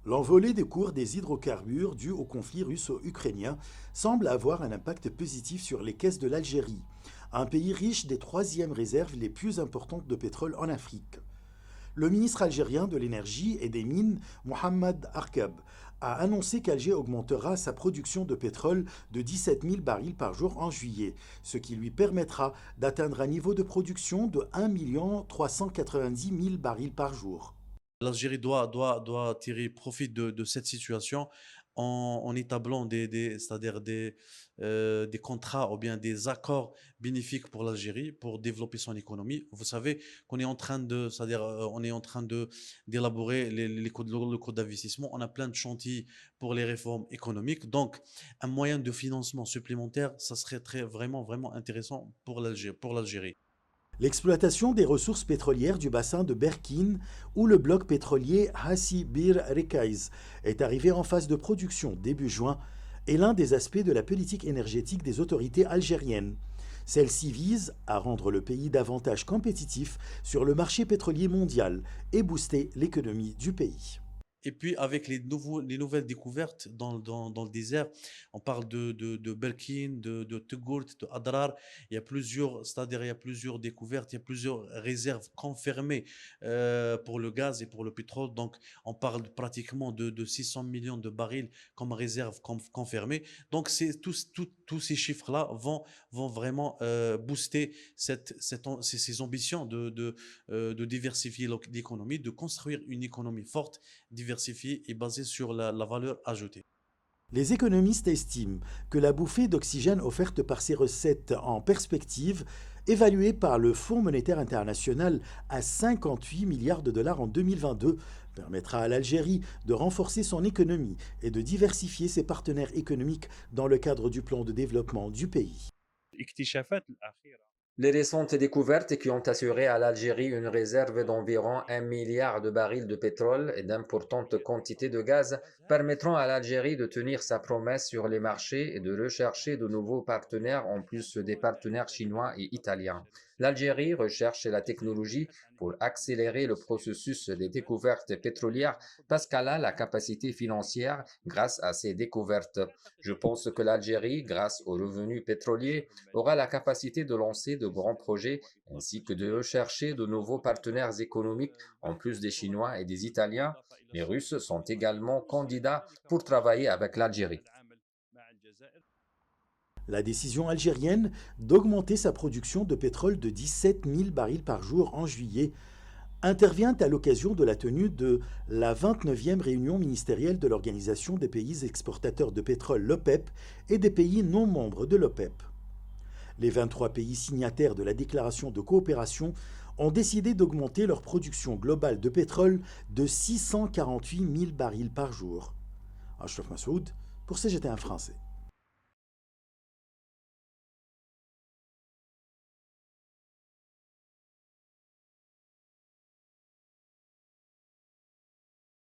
L'envolée des cours des hydrocarbures due au conflit russo-ukrainien semble avoir un impact positif sur les caisses de l'Algérie, un pays riche des troisièmes réserves les plus importantes de pétrole en Afrique. Le ministre algérien de l'énergie et des mines, Mohamed Arkab, a annoncé qu'Alger augmentera sa production de pétrole de 17 000 barils par jour en juillet, ce qui lui permettra d'atteindre un niveau de production de 1 390 000 barils par jour. L'Algérie doit tirer profit de cette situation en établant c'est-à-dire des contrats ou bien des accords bénéfiques pour l'Algérie pour développer son économie. Vous savez qu'on est en train c'est-à-dire on est en train d'élaborer le code d'investissement. On a plein de chantiers pour les réformes économiques. Donc, un moyen de financement supplémentaire, ça serait vraiment intéressant pour l'Algérie. L'exploitation des ressources pétrolières du bassin de Berkine ou le bloc pétrolier Hassi Bir Rekaiz est arrivé en phase de production début juin est l'un des aspects de la politique énergétique des autorités algériennes. Celle-ci vise à rendre le pays davantage compétitif sur le marché pétrolier mondial et booster l'économie du pays. Et puis avec les nouvelles découvertes dans le désert, on parle de Berkin, de Tegourt, de Adrar. C'est-à-dire il y a plusieurs découvertes, il y a plusieurs réserves confirmées pour le gaz et pour le pétrole. Donc on parle pratiquement de 600 millions de barils comme réserve confirmée. Donc tous ces chiffres-là vont vraiment booster ces ambitions de diversifier l'économie, de construire une économie forte, diversifiée et basée sur la valeur ajoutée. Les économistes estiment que la bouffée d'oxygène offerte par ces recettes en perspective, évaluée par le Fonds monétaire international à 58 milliards de dollars en 2022, permettra à l'Algérie de renforcer son économie et de diversifier ses partenaires économiques dans le cadre du plan de développement du pays. Les récentes découvertes qui ont assuré à l'Algérie une réserve d'environ 1 milliard de barils de pétrole et d'importantes quantités de gaz permettront à l'Algérie de tenir sa promesse sur les marchés et de rechercher de nouveaux partenaires en plus des partenaires chinois et italiens. L'Algérie recherche la technologie pour accélérer le processus des découvertes pétrolières parce qu'elle a la capacité financière grâce à ces découvertes. Je pense que l'Algérie, grâce aux revenus pétroliers, aura la capacité de lancer de grands projets ainsi que de rechercher de nouveaux partenaires économiques en plus des Chinois et des Italiens. Les Russes sont également candidats pour travailler avec l'Algérie. La décision algérienne d'augmenter sa production de pétrole de 17 000 barils par jour en juillet intervient à l'occasion de la tenue de la 29e réunion ministérielle de l'Organisation des pays exportateurs de pétrole, l'OPEP, et des pays non membres de l'OPEP. Les 23 pays signataires de la déclaration de coopération ont décidé d'augmenter leur production globale de pétrole de 648 000 barils par jour. Ashraf Massoud pour CGT1 français.